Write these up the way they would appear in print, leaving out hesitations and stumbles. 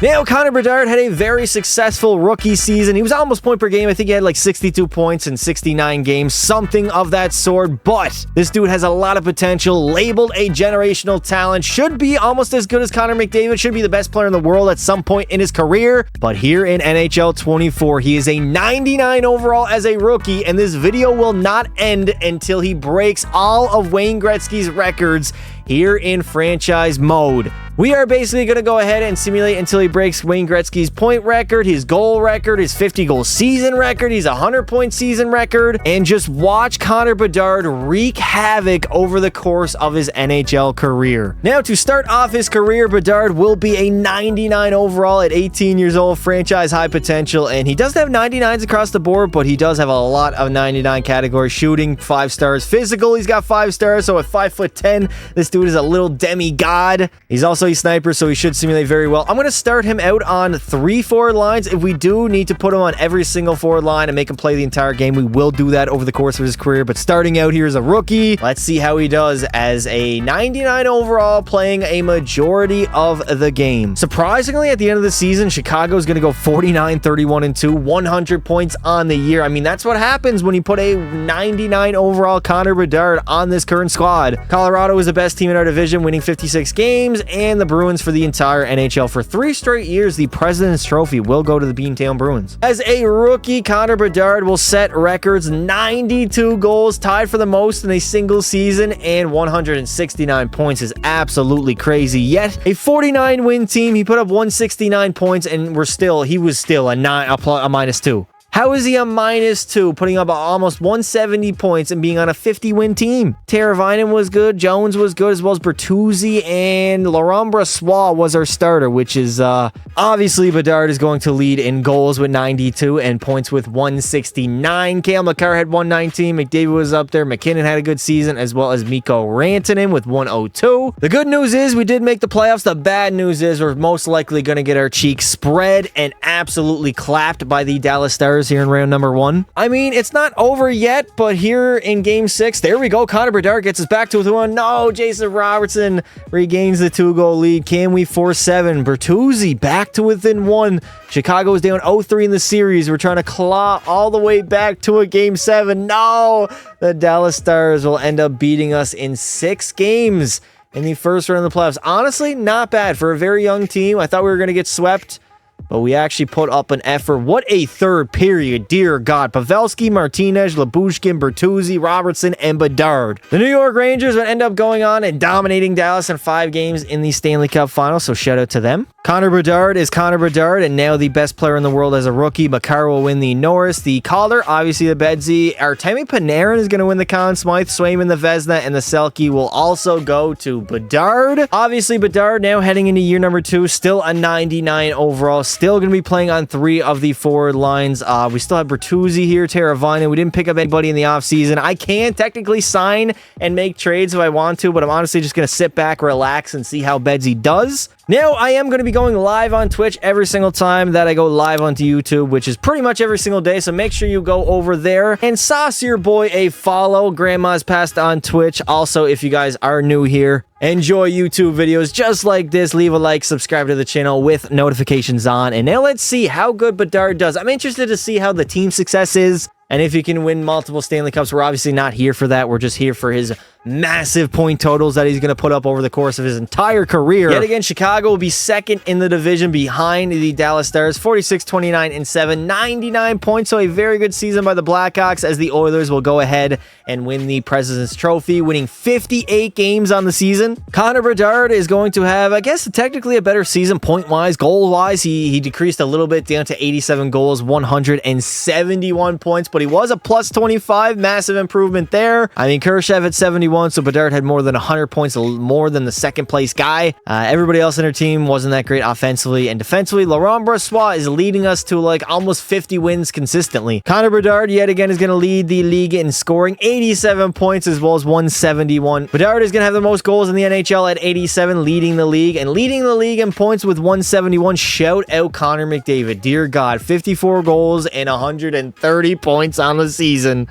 Now, Connor Bedard had a very successful rookie season. He was almost point per game. I think he had like 62 points in 69 games, something of that sort. But this dude has a lot of potential, labeled a generational talent, should be almost as good as Connor McDavid, should be the best player in the world at some point in his career. But here in NHL 24, he is a 99 overall as a rookie, and this video will not end until he breaks all of Wayne Gretzky's records here in franchise mode. We are basically going to go ahead and simulate until he breaks Wayne Gretzky's point record, his goal record, his 50-goal season record, his 100-point season record, and just watch Connor Bedard wreak havoc over the course of his NHL career. Now, to start off his career, Bedard will be a 99 overall at 18 years old, franchise high potential, and he doesn't have 99s across the board, but he does have a lot of 99 categories. Shooting, 5 stars. Physical, he's got 5 stars, so at 5'10", this dude is a little demigod. He's also a sniper, so he should simulate very well. I'm going to start him out on 3 forward lines. If we do need to put him on every single forward line and make him play the entire game, we will do that over the course of his career. But starting out here as a rookie, let's see how he does as a 99 overall, playing a majority of the game. Surprisingly, at the end of the season, Chicago is going to go 49, 31, and 2, 100 points on the year. I mean, that's what happens when you put a 99 overall Connor Bedard on this current squad. Colorado is the best team in our division, winning 56 games, and the Bruins for the entire NHL. For 3 straight years, the President's Trophy will go to the Beantown Bruins. As a rookie, Connor Bedard will set records: 92 goals, tied for the most in a single season, and 169 points is absolutely crazy. Yet, a 49-win team, he put up 169 points, and he was still a -2. How is he a -2, putting up almost 170 points and being on a 50-win team? Teravainen was good, Jones was good, as well as Bertuzzi, and Laurent Brossoit was our starter, which is, obviously, Bedard is going to lead in goals with 92 and points with 169. Cale Makar had 119, McDavid was up there, McKinnon had a good season, as well as Mikko Rantanen with 102. The good news is we did make the playoffs. The bad news is we're most likely going to get our cheeks spread and absolutely clapped by the Dallas Stars here in round number 1. I mean, it's not over yet, but here in game 6, there we go. Connor Bedard gets us back to 1. No, Jason Robertson regains the 2-goal lead. Can we force 7? Bertuzzi back to within 1. Chicago is down 0-3 in the series. We're trying to claw all the way back to a game 7. No, the Dallas Stars will end up beating us in 6 games in the first round of the playoffs. Honestly, not bad for a very young team. I thought we were going to get swept, but we actually put up an effort. What a third period, dear God. Pavelski, Martinez, Lyubushkin, Bertuzzi, Robertson, and Bedard. The New York Rangers would end up going on and dominating Dallas in 5 games in the Stanley Cup Finals, so shout out to them. Connor Bedard is Connor Bedard, and now the best player in the world as a rookie. Makar will win the Norris, the Calder, obviously the Bedsy. Artemi Panarin is going to win the Conn Smythe, Swayman the Vezina, and the Selke will also go to Bedard. Obviously, Bedard now heading into year number 2, still a 99 overall, still going to be playing on 3 of the forward lines. We still have Bertuzzi here, Teravainen. We didn't pick up anybody in the offseason. I can technically sign and make trades if I want to, but I'm honestly just going to sit back, relax, and see how Bedsy does. Now, I am going to be going live on Twitch every single time that I go live onto YouTube, which is pretty much every single day, so make sure you go over there and sauce your boy a follow. Grandma's Passed on Twitch. Also, if you guys are new here, enjoy YouTube videos just like this, leave a like, subscribe to the channel with notifications on, and now let's see how good Bedard does. I'm interested to see how the team success is, and if he can win multiple Stanley Cups. We're obviously not here for that. We're just here for his massive point totals that he's going to put up over the course of his entire career. Yet again, Chicago will be second in the division behind the Dallas Stars, 46, 29, and 7, 99 points. So a very good season by the Blackhawks, as the Oilers will go ahead and win the President's Trophy, winning 58 games on the season. Connor Bedard is going to have, I guess, technically a better season point-wise. Goal-wise, he decreased a little bit down to 87 goals, 171 points, but he was a plus 25, massive improvement there. I mean, Khrushchev at 71, so Bedard had more than 100 points more than the second place guy. Everybody else in our team wasn't that great offensively and defensively. Laurent Brossoit is leading us to like almost 50 wins consistently. Connor Bedard yet again is going to lead the league in scoring, 87 points as well as 171. Bedard is going to have the most goals in the NHL at 87, leading the league in points with 171. Shout out Connor McDavid. Dear God, 54 goals and 130 points on the season.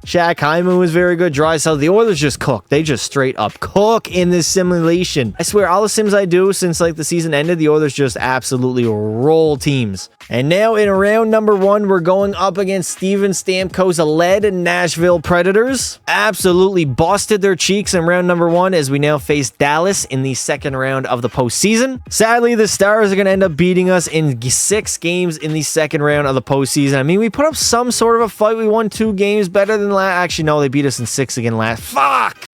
Shaq Hyman was very good. Drysdale. The Oilers just cook. They just straight up cook in this simulation. I swear, all the sims I do since like the season ended, the Oilers just absolutely roll teams. And now in round number 1, we're going up against Steven Stamkos' led Nashville Predators. Absolutely busted their cheeks in round number 1 as we now face Dallas in the second round of the postseason. Sadly, the Stars are going to end up beating us in 6 games in the second round of the postseason. I mean, we put up some sort of a fight. We won 2 games better than last. Actually, no, they beat us in 6 again last. Fuck!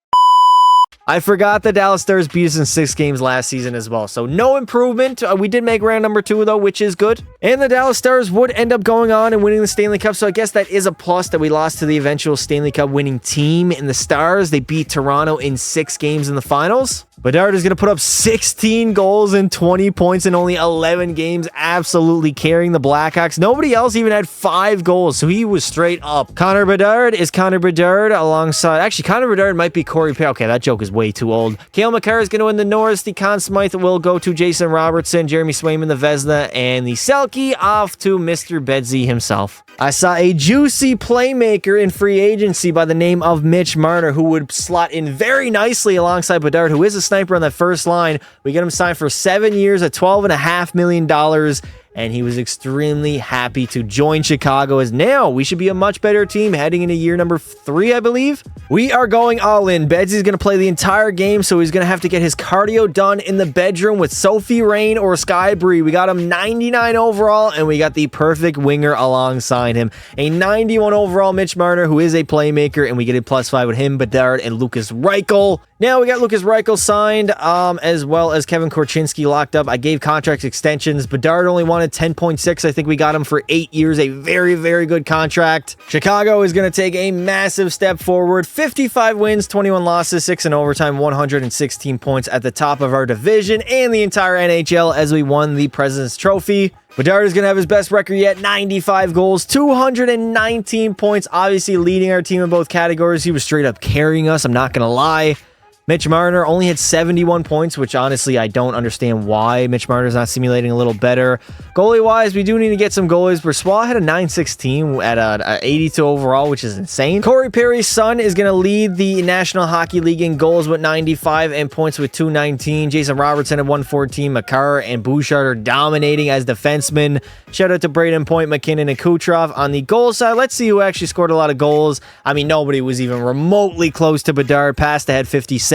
I forgot the Dallas Stars beat us in 6 games last season as well. So no improvement. We did make round number 2 though, which is good. And the Dallas Stars would end up going on and winning the Stanley Cup. So I guess that is a plus that we lost to the eventual Stanley Cup winning team in the Stars. They beat Toronto in 6 games in the finals. Bedard is going to put up 16 goals and 20 points in only 11 games, absolutely carrying the Blackhawks. Nobody else even had 5 goals, so he was straight up. Connor Bedard is Connor Bedard alongside... Actually, Connor Bedard might be Corey Perry. Okay, that joke is way too old. Cale Makar is going to win the Norris. The Conn Smythe will go to Jason Robertson. Jeremy Swayman, the Vezina, and the Selke off to Mr. Bedsy himself. I saw a juicy playmaker in free agency by the name of Mitch Marner, who would slot in very nicely alongside Bedard, who is a sniper on that first line. We get him signed for 7 years at $12.5 million. And he was extremely happy to join Chicago, as now we should be a much better team heading into year number 3, I believe. We are going all in. Bedsy's going to play the entire game, so he's going to have to get his cardio done in the bedroom with Sophie Rain or Sky Bree. We got him 99 overall, and we got the perfect winger alongside him. A 91 overall Mitch Marner, who is a playmaker, and we get a +5 with him, Bedard, and Lucas Reichel. Now we got Lucas Reichel signed, as well as Kevin Korchinski locked up. I gave contract extensions. Bedard only wanted 10.6. I think we got him for 8 years. A very, very good contract. Chicago is going to take a massive step forward. 55 wins, 21 losses, 6 in overtime, 116 points at the top of our division and the entire NHL as we won the President's Trophy. Bedard is going to have his best record yet, 95 goals, 219 points, obviously leading our team in both categories. He was straight up carrying us, I'm not going to lie. Mitch Marner only had 71 points, which honestly, I don't understand why Mitch Marner's not simulating a little better. Goalie-wise, we do need to get some goalies. Brossoit had a 916 at a 82 overall, which is insane. Corey Perry's son is going to lead the National Hockey League in goals with 95 and points with 219. Jason Robertson at 114. Makar and Bouchard are dominating as defensemen. Shout out to Braden Point, McKinnon, and Kucherov. On the goal side, let's see who actually scored a lot of goals. I mean, nobody was even remotely close to Bedard. Passed ahead 57.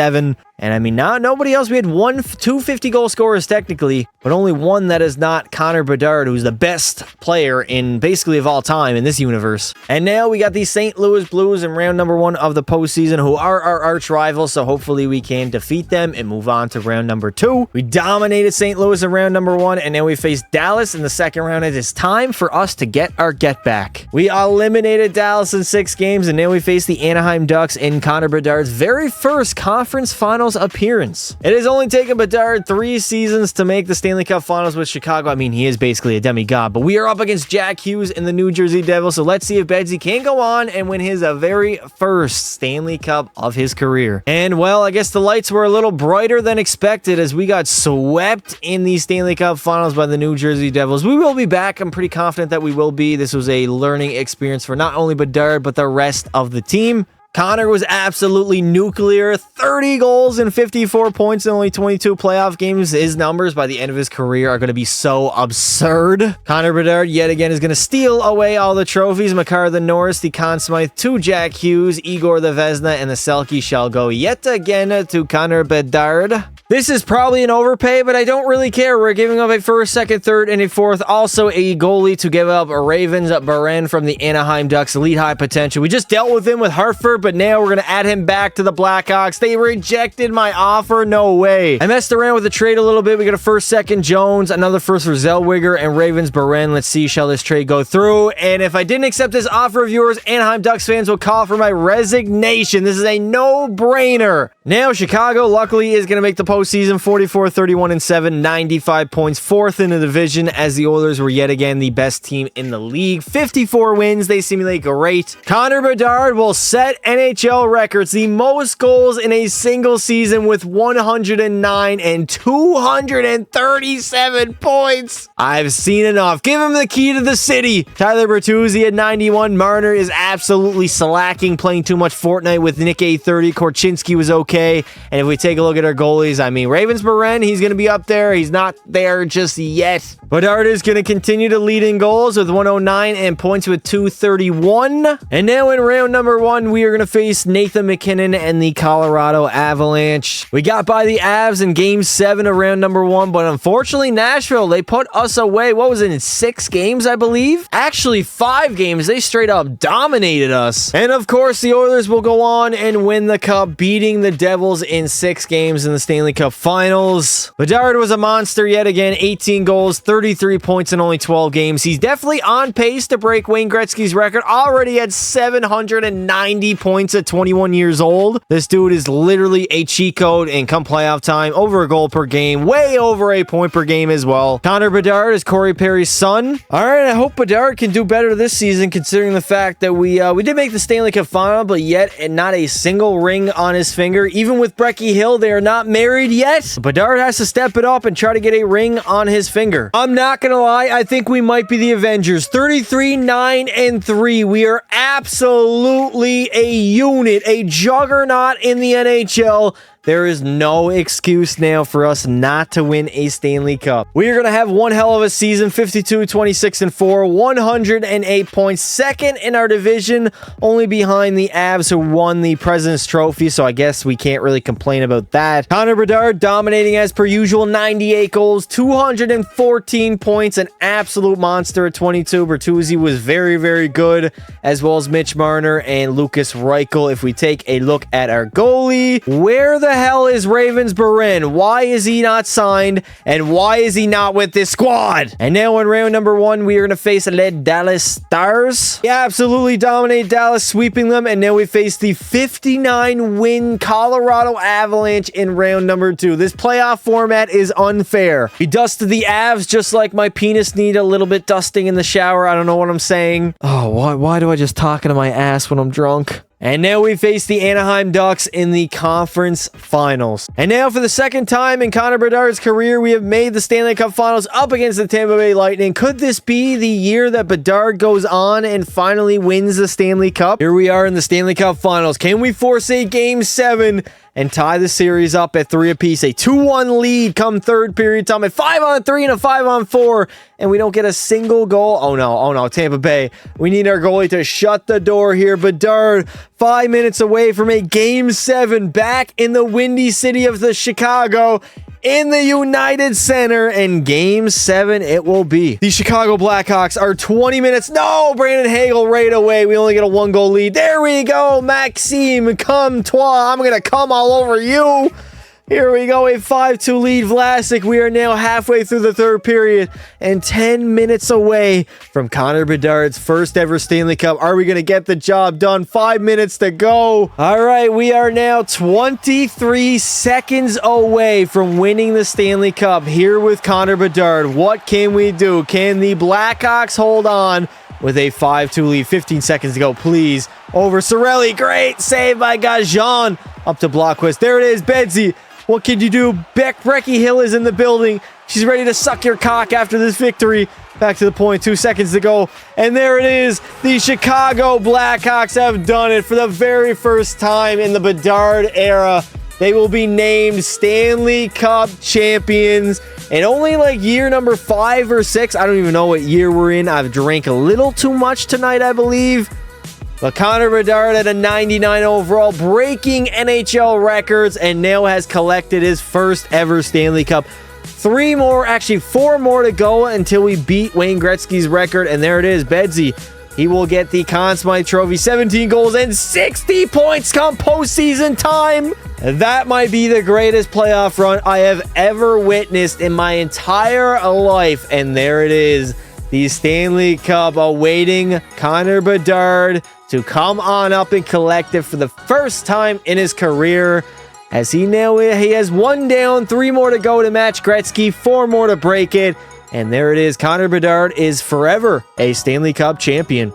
And I mean, nobody else. We had 2 50-goal scorers technically, but only one that is not Connor Bedard, who's the best player in basically of all time in this universe. And now we got the St. Louis Blues in round number 1 of the postseason, who are our arch rivals, so hopefully we can defeat them and move on to round number 2. We dominated St. Louis in round number 1, and now we face Dallas in the second round. It is time for us to get our get back. We eliminated Dallas in 6 games, and now we face the Anaheim Ducks in Connor Bedard's very first conference finals appearance. It has only taken Bedard 3 seasons to make the Stanley Cup finals with Chicago. I mean, he is basically a demigod, but we are up against Jack Hughes and the New Jersey Devils, so let's see if Bedsy can go on and win his very first Stanley Cup of his career. And, well, I guess the lights were a little brighter than expected as we got swept in the Stanley Cup finals by the New Jersey Devils. We will be back. I'm pretty confident that we will be. This was a learning experience for not only Bedard, but the rest of the team. Connor was absolutely nuclear. 30 goals and 54 points in only 22 playoff games. His numbers by the end of his career are going to be so absurd. Connor Bedard yet again is going to steal away all the trophies. Makar the Norris, the Conn Smythe to Jack Hughes, Igor the Vezina, and the Selke shall go yet again to Connor Bedard. This is probably an overpay, but I don't really care. We're giving up a first, second, third, and a fourth. Also a goalie to give up Ravens Baren from the Anaheim Ducks. Elite high potential. We just dealt with him with Hartford, but now we're going to add him back to the Blackhawks. They rejected my offer. No way. I messed around with the trade a little bit. We got a first, second Jones, another first for Zellweger, and Ravens Baren. Let's see, shall this trade go through? And if I didn't accept this offer of yours, Anaheim Ducks fans will call for my resignation. This is a no-brainer. Now Chicago, luckily, is going to make the postseason, 44, 31, and 7, 95 points, fourth in the division, as the Oilers were yet again the best team in the league. 54 wins, they simulate great. Connor Bedard will set NHL records, the most goals in a single season with 109 and 237 points. I've seen enough. Give him the key to the city. Tyler Bertuzzi at 91. Marner is absolutely slacking, playing too much Fortnite with Nick A30. Korchinski was okay. And if we take a look at our goalies, I mean, Ravensburg, he's going to be up there. He's not there just yet. Bedard is going to continue to lead in goals with 109 and points with 231. And now in round number 1, we are going to face Nathan MacKinnon and the Colorado Avalanche. We got by the Avs in Game 7 of round number 1, but unfortunately, Nashville, they put us away. What was it, in 6 games, I believe? Actually, 5 games. They straight up dominated us. And of course, the Oilers will go on and win the Cup, beating the Devils in 6 games in the Stanley Cup Finals. Bedard was a monster yet again. 18 goals, 33 points in only 12 games. He's definitely on pace to break Wayne Gretzky's record. Already had 790 points at 21 years old. This dude is literally a cheat code, and come playoff time, over a goal per game, way over a point per game as well. Connor Bedard is Corey Perry's son. All right, I hope Bedard can do better this season, considering the fact that we did make the Stanley Cup Final, but yet not a single ring on his finger. Even with Brecky Hill, they are not married yet. Bedard has to step it up and try to get a ring on his finger. I'm not gonna lie, I think we might be the Avengers. 33, 9, and 3. We are absolutely a unit, a juggernaut in the NHL. There is no excuse now for us not to win a Stanley Cup. We are going to have one hell of a season, 52, 26, and 4, 108 points, second in our division, only behind the Avs, who won the President's Trophy, so I guess we can't really complain about that. Connor Bedard dominating as per usual, 98 goals, 214 points, an absolute monster at 22. Bertuzzi was very, very good, as well as Mitch Marner and Lucas Reichel. If we take a look at our goalie, where the hell is Ravensburg? Why is he not signed? And why is he not with this squad? And now in round number 1, we are going to face the Dallas Stars. Yeah, absolutely dominate Dallas, sweeping them. And now we face the 59-win Colorado Avalanche in round number 2. This playoff format is unfair. We dusted the Avs just like my penis need a little bit dusting in the shower. I don't know what I'm saying. Oh, why do I just talk into my ass when I'm drunk? And now we face the Anaheim Ducks in the conference finals. And now for the second time in Connor Bedard's career, we have made the Stanley Cup Finals up against the Tampa Bay Lightning. Could this be the year that Bedard goes on and finally wins the Stanley Cup? Here we are in the Stanley Cup Finals. Can we force a Game 7 and tie the series up at 3 apiece? A 2-1 lead come third period time, a 5-on-3 and a 5-on-4, and we don't get a single goal. Oh no, Tampa Bay. We need our goalie to shut the door here. Bedard, 5 minutes away from a Game 7 back in the windy city of the Chicago, in the United Center, and Game 7 it will be. The Chicago Blackhawks are 20 minutes. No, Brandon Hagel right away. We only get a 1-goal lead. There we go. Maxime, come toi. I'm going to come all over you. Here we go, a 5-2 lead. Vlasic, we are now halfway through the third period and 10 minutes away from Connor Bedard's first ever Stanley Cup. Are we going to get the job done? 5 minutes to go. All right, we are now 23 seconds away from winning the Stanley Cup here with Connor Bedard. What can we do? Can the Blackhawks hold on with a 5-2 lead? 15 seconds to go, please. Over Cirelli, great save by Gajan. Up to Blockquist. There it is, Bedsy. What can you do? Brecky Hill is in the building. She's ready to suck your cock after this victory. Back to the point, 2 seconds to go. And there it is. The Chicago Blackhawks have done it for the very first time in the Bedard era. They will be named Stanley Cup champions. And only like year number 5 or 6. I don't even know what year we're in. I've drank a little too much tonight, I believe. But Connor Bedard at a 99 overall, breaking NHL records, and now has collected his first ever Stanley Cup. 4 more to go until we beat Wayne Gretzky's record. And there it is, Bedsy. He will get the Conn Smythe Trophy, 17 goals and 60 points come postseason time. That might be the greatest playoff run I have ever witnessed in my entire life. And there it is, the Stanley Cup awaiting Connor Bedard to come on up and collect it for the first time in his career. as he has 1 down, 3 more to go to match Gretzky, 4 more to break it. And there it is. Connor Bedard is forever a Stanley Cup champion.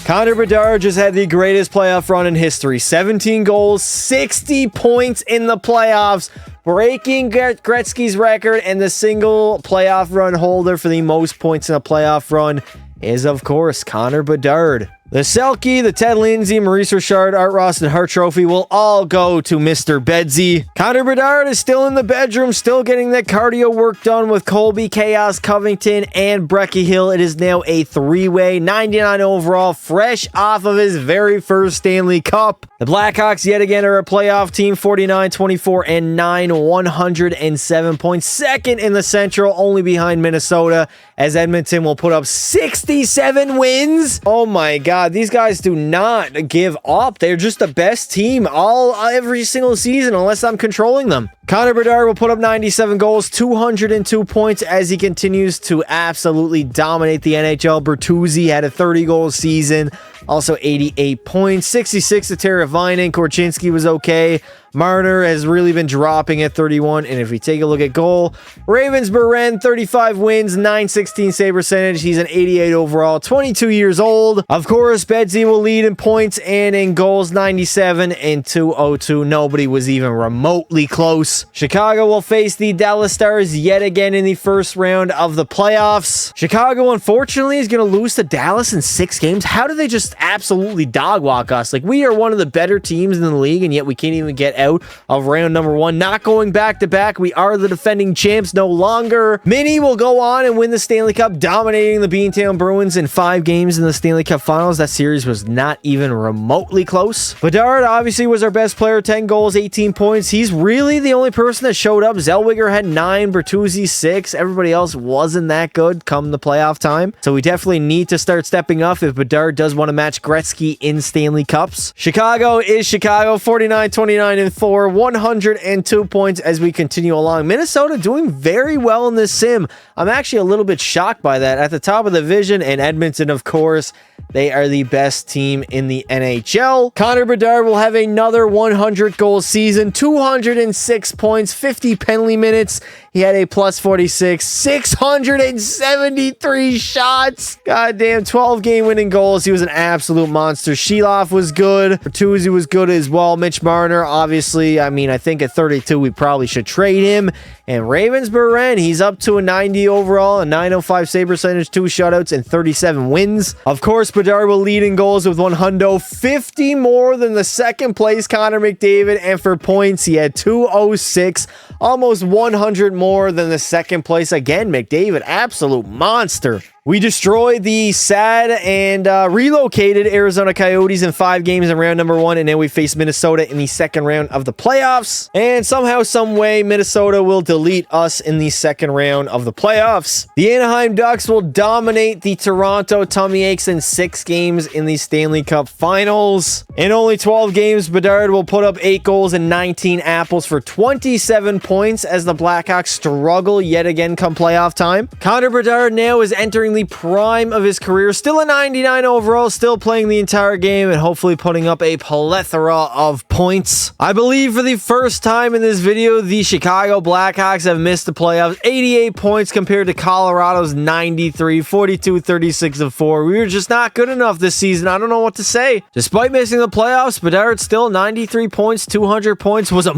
Connor Bedard just had the greatest playoff run in history. 17 goals, 60 points in the playoffs, breaking Gretzky's record, and the single playoff run holder for the most points in a playoff run is, of course, Connor Bedard. The Selke, the Ted Lindsay, Maurice Richard, Art Ross, and Hart Trophy will all go to Mr. Bedsy. Connor Bedard is still in the bedroom, still getting that cardio work done with Colby, Chaos, Covington, and Brecky Hill. It is now a 3-way, 99 overall, fresh off of his very first Stanley Cup. The Blackhawks yet again are a playoff team, 49, 24, and 9, 107 points. Second in the Central, only behind Minnesota, as Edmonton will put up 67 wins. Oh my God. These guys do not give up. They're just the best team every single season unless I'm controlling them. Connor Bedard will put up 97 goals, 202 points as he continues to absolutely dominate the NHL. Bertuzzi had a 30-goal season, also 88 points, 66 to Teravainen. Korchinski was okay. Marner has really been dropping at 31. And if we take a look at goal, Ravens-Buren, 35 wins, 916 save percentage. He's an 88 overall, 22 years old. Of course, Bedsy will lead in points and in goals, 97 and 202. Nobody was even remotely close. Chicago will face the Dallas Stars yet again in the first round of the playoffs. Chicago, unfortunately, is going to lose to Dallas in 6 games. How do they just absolutely dog walk us? Like, we are one of the better teams in the league, and yet we can't even get out of round number 1. Not going back to back. We are the defending champs no longer. Mini will go on and win the Stanley Cup, dominating the Beantown Bruins in 5 games in the Stanley Cup Finals. That series was not even remotely close. Bedard obviously was our best player, 10 goals, 18 points. He's really the only person that showed up. Zellweger had 9, Bertuzzi 6. Everybody else wasn't that good come the playoff time. So we definitely need to start stepping up if Bedard does want to match Gretzky in Stanley Cups. Chicago is Chicago, 49, 29, and 4, 102 points as we continue along. Minnesota doing very well in this sim. I'm actually a little bit shocked by that. At the top of the division, and Edmonton, of course, they are the best team in the NHL. Connor Bedard will have another 100-goal season, 206 points, 50 penalty minutes. He had a plus 46, 673 shots. Goddamn, 12 game-winning goals. He was an absolute monster. Sheloff was good. Bertuzzi was good as well. Mitch Marner, obviously, I mean, I think at 32, we probably should trade him. And Ravens-Buren, he's up to a 90 overall, a 905 save percentage, 2 shutouts, and 37 wins. Of course, Bedard will lead in goals with 150 more than the second place Connor McDavid. And for points, he had 206, almost 100 more than the second place. Again, McDavid, absolute monster. We destroyed the sad and relocated Arizona Coyotes in 5 games in round number 1, and now we face Minnesota in the second round of the playoffs. And somehow, some way, Minnesota will delete us in the second round of the playoffs. The Anaheim Ducks will dominate the Toronto Tummy Aches in 6 games in the Stanley Cup Finals. In only 12 games, Bedard will put up 8 goals and 19 apples for 27 points as the Blackhawks struggle yet again come playoff time. Connor Bedard now is entering the prime of his career, still a 99 overall, still playing the entire game and hopefully putting up a plethora of points. I believe for the first time in this video, the Chicago Blackhawks have missed the playoffs. 88 points compared to Colorado's 93, 42, 36, and 4. We were just not good enough this season. I don't know what to say. Despite missing the playoffs, Bedard still 93 points, 200 points was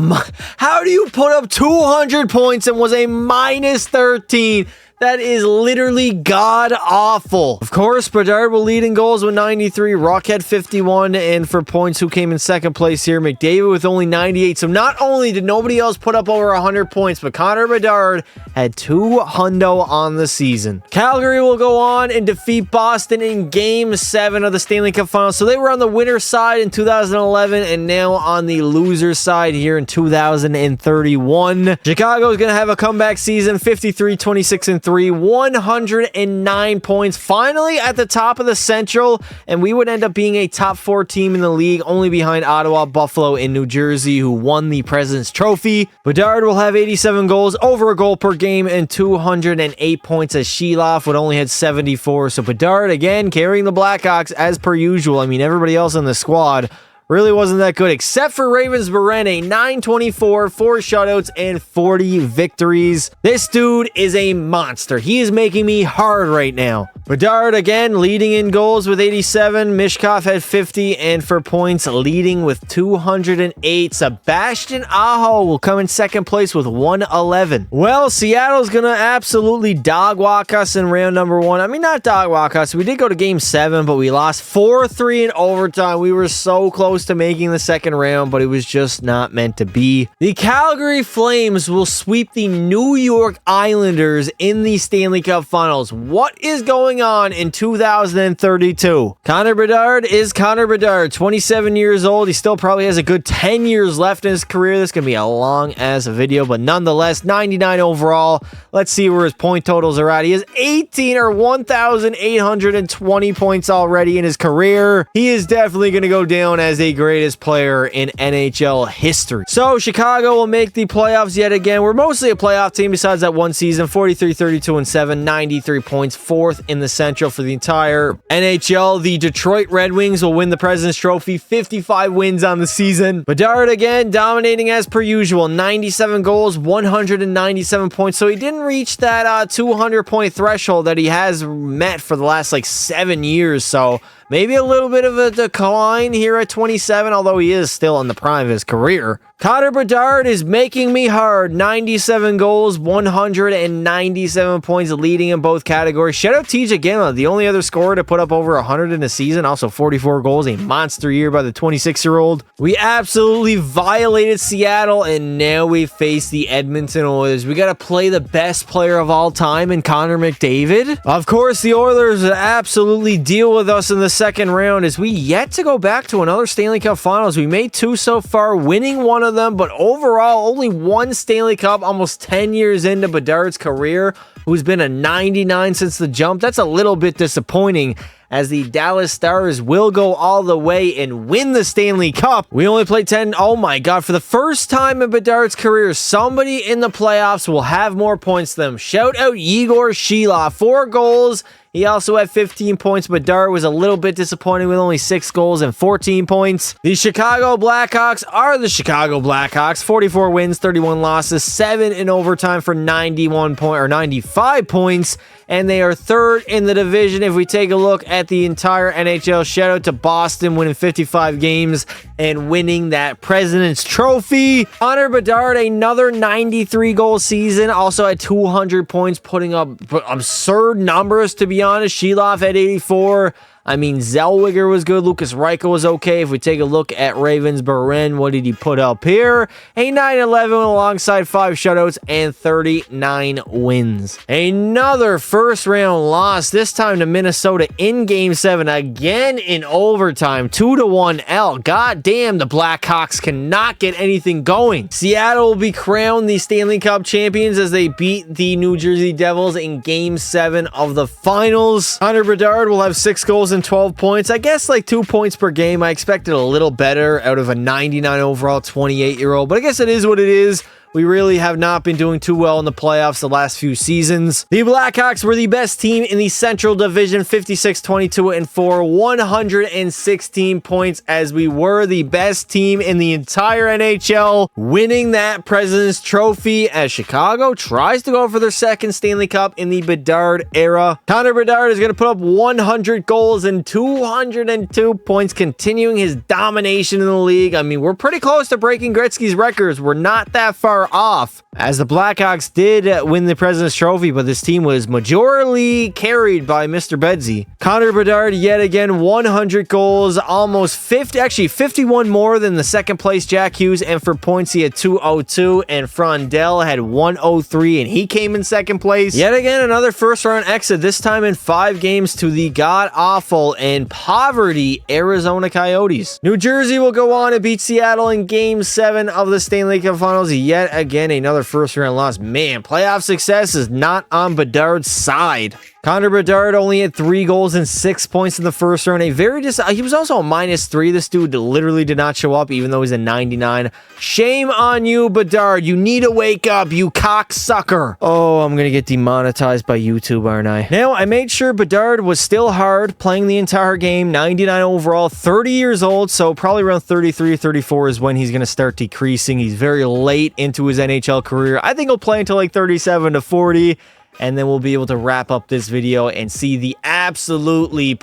how do you put up 200 points and was a minus 13? That is literally god-awful. Of course, Bedard will lead in goals with 93. Rockhead 51. And for points, who came in second place here? McDavid with only 98. So not only did nobody else put up over 100 points, but Connor Bedard had 200 on the season. Calgary will go on and defeat Boston in Game 7 of the Stanley Cup Finals. So they were on the winner's side in 2011 and now on the loser's side here in 2031. Chicago is going to have a comeback season, 53, 26, and 3. 3, 109 points. Finally at the top of the Central, and we would end up being a top 4 team in the league, only behind Ottawa, Buffalo, and New Jersey, who won the President's Trophy. Bedard will have 87 goals, over a goal per game, and 208 points, as Sheloff would only had 74. So Bedard, again, carrying the Blackhawks as per usual. I mean, everybody else in the squad really wasn't that good, except for Ravens-Barren, a 924, 4 shutouts, and 40 victories. This dude is a monster. He is making me hard right now. Bedard, again, leading in goals with 87. Mishkov had 50, and for points, leading with 208. Sebastian Aho will come in second place with 111. Well, Seattle's going to absolutely dog-walk us in round number 1. I mean, not dog-walk us. We did go to Game 7, but we lost 4-3 in overtime. We were so close to making the second round, but it was just not meant to be. The Calgary Flames will sweep the New York Islanders in the Stanley Cup Finals. What is going on in 2032? Connor Bedard is Connor Bedard, 27 years old. He still probably has a good 10 years left in his career. This can be a long-ass video, but nonetheless, 99 overall. Let's see where his point totals are at. He has 1,820 points already in his career. He is definitely going to go down as the greatest player in NHL history. So Chicago will make the playoffs yet again. We're mostly a playoff team besides that one season. 43, 32, and 7, 93 points, 4th in the Central for the entire NHL. The Detroit Red Wings will win the President's Trophy, 55 wins on the season. Bedard again dominating as per usual, 97 goals, 197 points. So he didn't reach that 200 point threshold that he has met for the last 7 years. So maybe a little bit of a decline here at 27, although he is still in the prime of his career. Connor Bedard is making me hard. 97 goals, 197 points, leading in both categories. Shout out TJ Gala, the only other scorer to put up over 100 in a season. Also 44 goals, a monster year by the 26-year-old. We absolutely violated Seattle, and now we face the Edmonton Oilers. We got to play the best player of all time in Connor McDavid. Of course, the Oilers absolutely deal with us in the second round, as we yet to go back to another Stanley Cup Finals. We made 2 so far, winning one of them, but overall only 1 Stanley Cup almost 10 years into Bedard's career, who's been a 99 since the jump. That's a little bit disappointing, as the Dallas Stars will go all the way and win the Stanley Cup. We only played 10. Oh my God. For the first time in Bedard's career, somebody in the playoffs will have more points than them. Shout out Igor Sheloff, 4 goals. He also had 15 points. Bedard was a little bit disappointing with only 6 goals and 14 points. The Chicago Blackhawks are the Chicago Blackhawks. 44 wins, 31 losses, 7 in overtime for 95 points. And they are 3rd in the division. If we take a look at the entire NHL, shout out to Boston winning 55 games and winning that President's Trophy. Connor Bedard, another 93 goal season, also had 200 points, putting up absurd numbers, to be honest. Sheloff had 84. I mean, Zellweger was good. Lucas Reichel was okay. If we take a look at Ravens-Barren, what did he put up here? A 9-11 alongside 5 shutouts and 39 wins. Another first-round loss, this time to Minnesota in Game 7, again in overtime, 2-1 L. God damn, the Blackhawks cannot get anything going. Seattle will be crowned the Stanley Cup champions as they beat the New Jersey Devils in Game 7 of the finals. Connor Bedard will have 6 goals and 12 points. I guess 2 points per game. I expected a little better out of a 99 overall 28-year-old, but I guess it is what it is. We really have not been doing too well in the playoffs the last few seasons. The Blackhawks were the best team in the Central Division, 56, 22, and 4, 116 points, as we were the best team in the entire NHL, winning that President's Trophy as Chicago tries to go for their 2nd Stanley Cup in the Bedard era. Connor Bedard is going to put up 100 goals and 202 points, continuing his domination in the league. I mean, we're pretty close to breaking Gretzky's records. We're not that far off, as the Blackhawks did win the President's Trophy, but this team was majorly carried by Mr. Bedsy. Connor Bedard, yet again, 100 goals, almost 50, actually 51 more than the 2nd place Jack Hughes, and for points he had 202, and Frondell had 103, and he came in 2nd place. Yet again, another first-round exit, this time in 5 games to the god-awful and poverty Arizona Coyotes. New Jersey will go on and beat Seattle in Game 7 of the Stanley Cup Finals yet yet again another first-round loss. Man, playoff success is not on Bedard's side. Connor Bedard only had 3 goals and 6 points in the first round. He was also a -3. This dude literally did not show up, even though he's a 99. Shame on you, Bedard. You need to wake up, you cocksucker. Oh, I'm gonna get demonetized by YouTube, aren't I? Now, I made sure Bedard was still hard, playing the entire game. 99 overall, 30 years old, so probably around 33 or 34 is when he's gonna start decreasing. He's very late into his NHL career. I think he'll play until like 37 to 40. And then we'll be able to wrap up this video and see the absolutely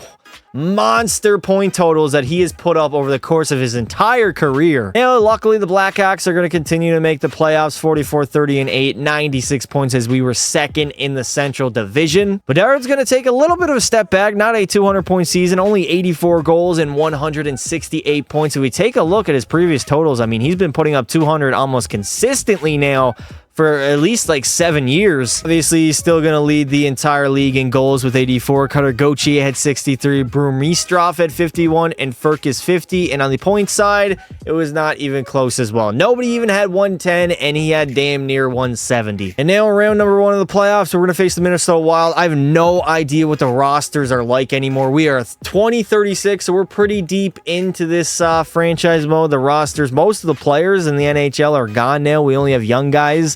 monster point totals that he has put up over the course of his entire career. Now, luckily, the Blackhawks are going to continue to make the playoffs, 44-30-8, 96 points as we were second in the Central Division. Bedard's going to take a little bit of a step back, not a 200-point season, only 84 goals and 168 points. If we take a look at his previous totals, I mean, he's been putting up 200 almost consistently now for at least like 7 years. Obviously, he's still going to lead the entire league in goals with 84. Cutter Gauthier had 63, Brumeistrov had 51, and Furcus 50. And on the point side, it was not even close as well. Nobody even had 110, and he had damn near 170. And now round number 1 of the playoffs, we're going to face the Minnesota Wild. I have no idea what the rosters are like anymore. We are 2036, so we're pretty deep into this franchise mode. The rosters, most of the players in the NHL are gone now. We only have young guys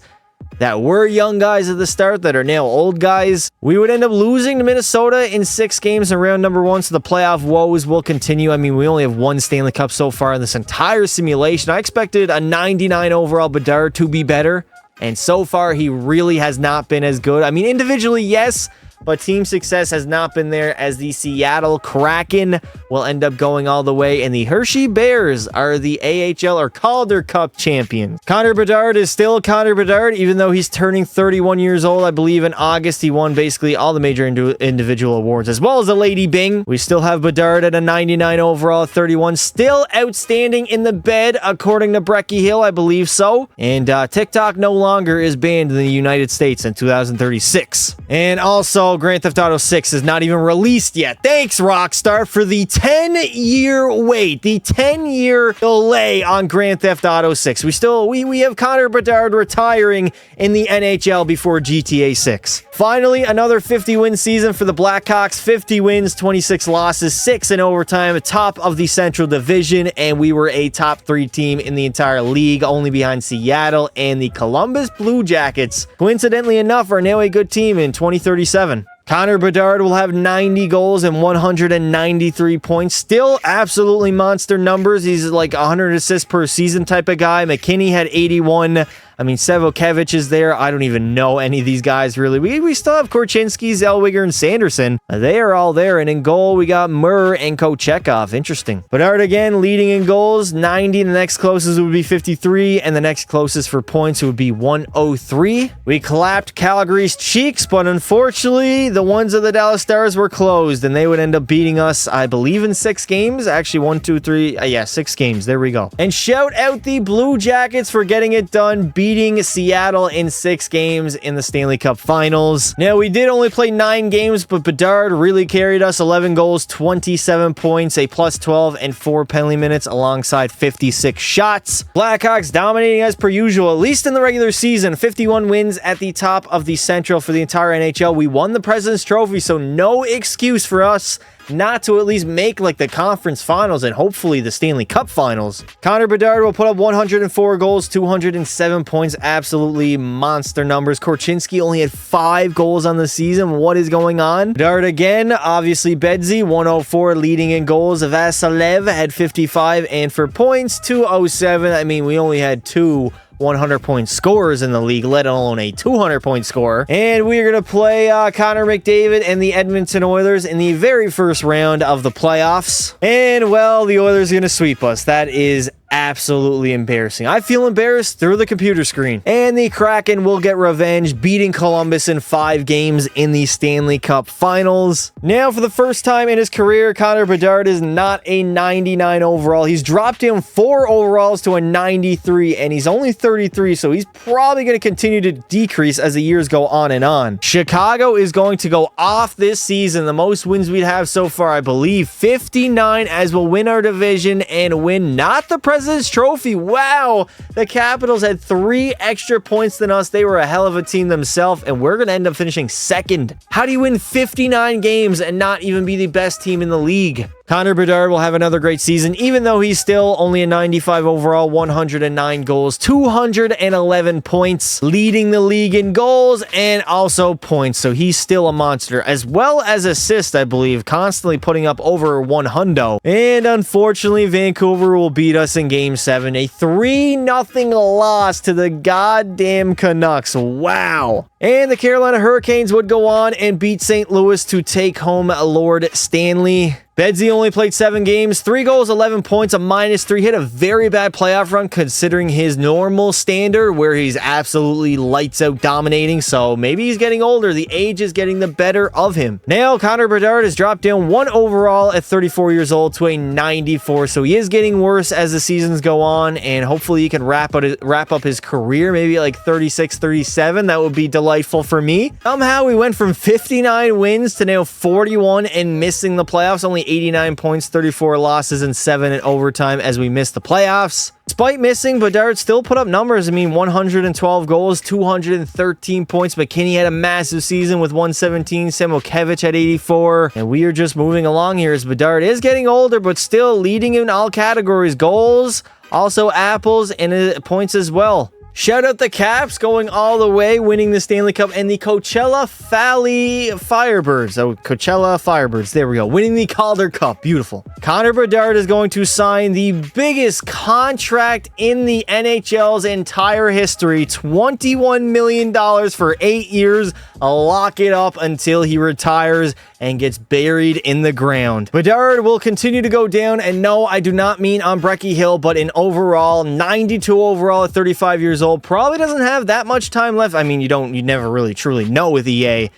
that were young guys at the start that are now old guys. We would end up losing to Minnesota in 6 games in round number 1, so the playoff woes will continue. I mean, we only have 1 Stanley Cup so far in this entire simulation. I expected a 99 overall Bedard to be better, and so far he really has not been as good. I mean, individually, yes, but team success has not been there, as the Seattle Kraken will end up going all the way, and the Hershey Bears are the AHL or Calder Cup champions. Connor Bedard is still Connor Bedard, even though he's turning 31 years old. I believe in August he won basically all the major individual awards, as well as a Lady Bing. We still have Bedard at a 99 overall, 31, still outstanding in the bed, according to Brecky Hill, I believe so. And TikTok no longer is banned in the United States in 2036. And also, Grand Theft Auto 6 is not even released yet. Thanks, Rockstar, for the 10-year wait, the 10-year delay on Grand Theft Auto 6. We have Connor Bedard retiring in the NHL before GTA 6. Finally, another 50-win season for the Blackhawks. 50 wins, 26 losses, 6 in overtime, top of the Central Division, and we were a top 3 team in the entire league, only behind Seattle and the Columbus Blue Jackets. Coincidentally enough, are now a good team in 2037. Connor Bedard will have 90 goals and 193 points. Still absolutely monster numbers. He's like 100 assists per season type of guy. McKinney had 81. I mean, Sevokevich is there. I don't even know any of these guys, really. We still have Korchinski, Zellweger, and Sanderson. They are all there. And in goal, we got Murr and Kochekov. Interesting. Bedard again, leading in goals, 90. The next closest would be 53. And the next closest for points would be 103. We clapped Calgary's cheeks, but unfortunately, the ones of the Dallas Stars were closed. And they would end up beating us, I believe, in 6 games. Actually, 1, 2, 3. Yeah, 6 games. There we go. And shout out the Blue Jackets for getting it done, beating Seattle in 6 games in the Stanley Cup Finals. Now, we did only play 9 games, but Bedard really carried us. 11 goals, 27 points, a +12, and 4 penalty minutes alongside 56 shots. Blackhawks dominating as per usual, at least in the regular season. 51 wins at the top of the Central for the entire NHL. We won the President's Trophy, so no excuse for us not to at least make like the conference finals and hopefully the Stanley Cup finals. Connor Bedard will put up 104 goals, 207 points, absolutely monster numbers. Korchinski only had 5 goals on the season. What is going on? Bedard again, obviously Bedsy, 104 leading in goals. Vasilev had 55, and for points, 207. I mean, we only had 2 100-point scorers in the league, let alone a 200-point scorer. And we're going to play Connor McDavid and the Edmonton Oilers in the very first round of the playoffs. And, well, the Oilers are going to sweep us. That is absolutely embarrassing. I feel embarrassed through the computer screen. And the Kraken will get revenge, beating Columbus in 5 games in the Stanley Cup Finals. Now, for the first time in his career, Connor Bedard is not a 99 overall. He's dropped down 4 overalls to a 93, and he's only 33, so he's probably going to continue to decrease as the years go on and on. Chicago is going to go off this season. The most wins we'd have so far, I believe, 59, as we'll win our division and win not the President's Vezes trophy. Wow. The Capitals had 3 extra points than us. They were a hell of a team themselves, and we're going to end up finishing second. How do you win 59 games and not even be the best team in the league? Connor Bedard will have another great season, even though he's still only a 95 overall, 109 goals, 211 points, leading the league in goals and also points. So he's still a monster, as well as assists, I believe, constantly putting up over 100. And unfortunately, Vancouver will beat us in Game 7, a 3-0 loss to the goddamn Canucks. Wow. And the Carolina Hurricanes would go on and beat St. Louis to take home Lord Stanley. Bedsy only played 7 games, 3 goals, 11 points, a -3. He had a very bad playoff run considering his normal standard where he's absolutely lights out dominating. So maybe he's getting older. The age is getting the better of him. Now, Connor Bedard has dropped down 1 overall at 34 years old to a 94. So he is getting worse as the seasons go on. And hopefully he can wrap up his career, maybe like 36, 37. That would be delightful for me. Somehow we went from 59 wins to now 41 and missing the playoffs. Only 89 points, 34 losses, and 7 in overtime as we missed the playoffs. Despite missing, Bedard still put up numbers. I mean, 112 goals, 213 points. McKinney had a massive season with 117. Samoukevich had 84. And we are just moving along here as Bedard is getting older, but still leading in all categories. Goals, also apples, and points as well. Shout out the Caps going all the way, winning the Stanley Cup, and the Coachella Valley Firebirds. Oh, Coachella Firebirds. There we go. Winning the Calder Cup. Beautiful. Connor Bedard is going to sign the biggest contract in the NHL's entire history. $21 million for 8 years. I'll lock it up until he retires and gets buried in the ground. Bedard will continue to go down, and no, I do not mean on Brecky Hill, but in overall, 92 overall at 35 years old. Probably doesn't have that much time left. I mean, you never really truly know with EA.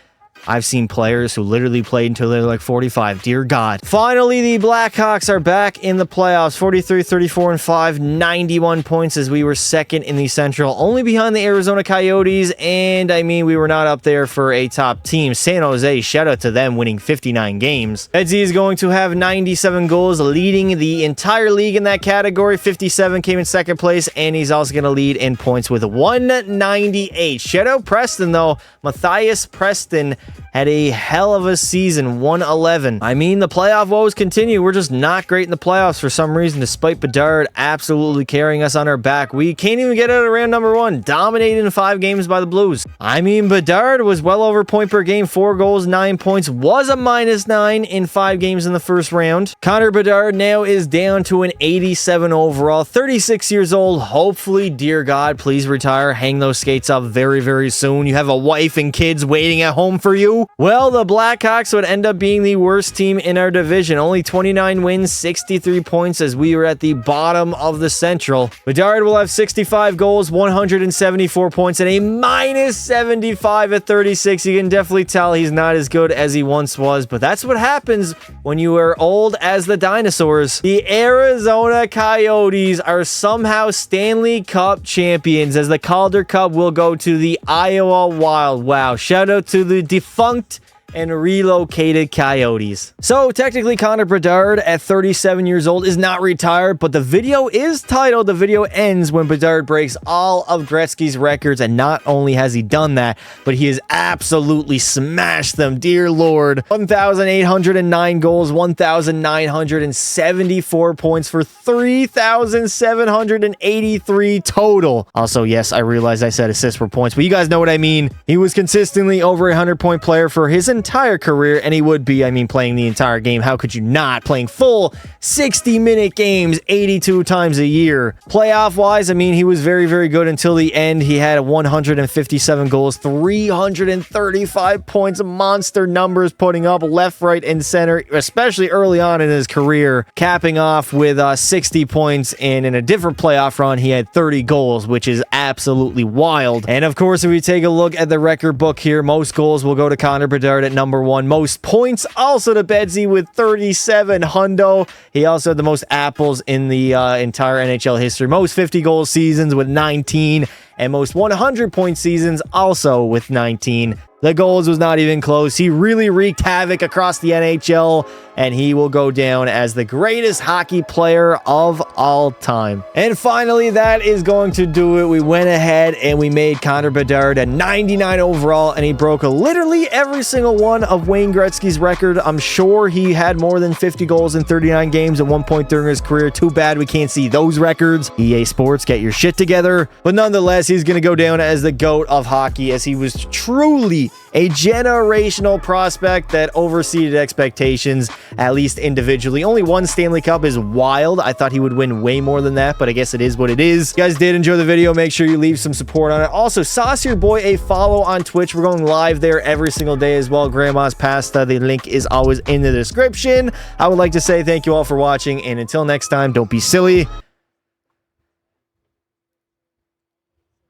I've seen players who literally played until they're like 45. Dear God. Finally, the Blackhawks are back in the playoffs. 43, 34, and 5. 91 points as we were second in the Central. Only behind the Arizona Coyotes. And, I mean, we were not up there for a top team. San Jose, shout out to them winning 59 games. Bedsy is going to have 97 goals, leading the entire league in that category. 57 came in second place. And he's also going to lead in points with 198. Shout out Preston, though. Matthias Preston had a hell of a season, 111. I mean, the playoff woes continue. We're just not great in the playoffs for some reason, despite Bedard absolutely carrying us on our back. We can't even get out of round number 1, dominated in 5 games by the Blues. I mean, Bedard was well over point per game, 4 goals, 9 points, was a -9 in 5 games in the first round. Connor Bedard now is down to an 87 overall, 36 years old. Hopefully, dear God, please retire. Hang those skates up very, very soon. You have a wife and kids waiting at home for you. Well, the Blackhawks would end up being the worst team in our division. Only 29 wins, 63 points as we were at the bottom of the Central. Bedard will have 65 goals, 174 points, and a -75 at 36. You can definitely tell he's not as good as he once was, but that's what happens when you are old as the dinosaurs. The Arizona Coyotes are somehow Stanley Cup champions as the Calder Cup will go to the Iowa Wild. Wow, shout out to the defunct and relocated Coyotes. So technically Connor Bedard at 37 years old is not retired, but the video is titled "The Video Ends When Bedard Breaks All of Gretzky's Records," and not only has he done that, but he has absolutely smashed them, dear Lord. 1,809 goals, 1,974 points for 3,783 total. Also, yes, I realized I said assists for points, but you guys know what I mean. He was consistently over a 100-point player for his entire career, and he would be, I mean, playing the entire game. How could you not? Playing full 60-minute games 82 times a year. Playoff-wise, I mean, he was very, very good until the end. He had 157 goals, 335 points, monster numbers putting up left, right, and center, especially early on in his career, capping off with 60 points, and in a different playoff run, he had 30 goals, which is absolutely wild. And of course, if we take a look at the record book here, most goals will go to Connor Bedard at number 1. Most points also to Bedsy with 37 hundo. He also had the most apples in the entire NHL history. Most 50-goal seasons with 19, and most 100-point seasons also with 19. The goals was not even close. He really wreaked havoc across the NHL, and he will go down as the greatest hockey player of all time. And finally, that is going to do it. We went ahead and we made Connor Bedard a 99 overall, and he broke literally every single one of Wayne Gretzky's record. I'm sure he had more than 50 goals in 39 games at one point during his career. Too bad we can't see those records. EA Sports, get your shit together. But nonetheless, he's going to go down as the GOAT of hockey, as he was truly a generational prospect that overseeded expectations, at least individually. Only one Stanley Cup is wild. I thought he would win way more than that, but I guess it is what it is. If you guys did enjoy the video, make sure you leave some support on it. Also, sauce your boy a follow on Twitch. We're going live there every single day as well. Grandma's Pasta. The link is always in the description. I would like to say thank you all for watching, and until next time, don't be silly.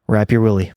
Wrap your willy.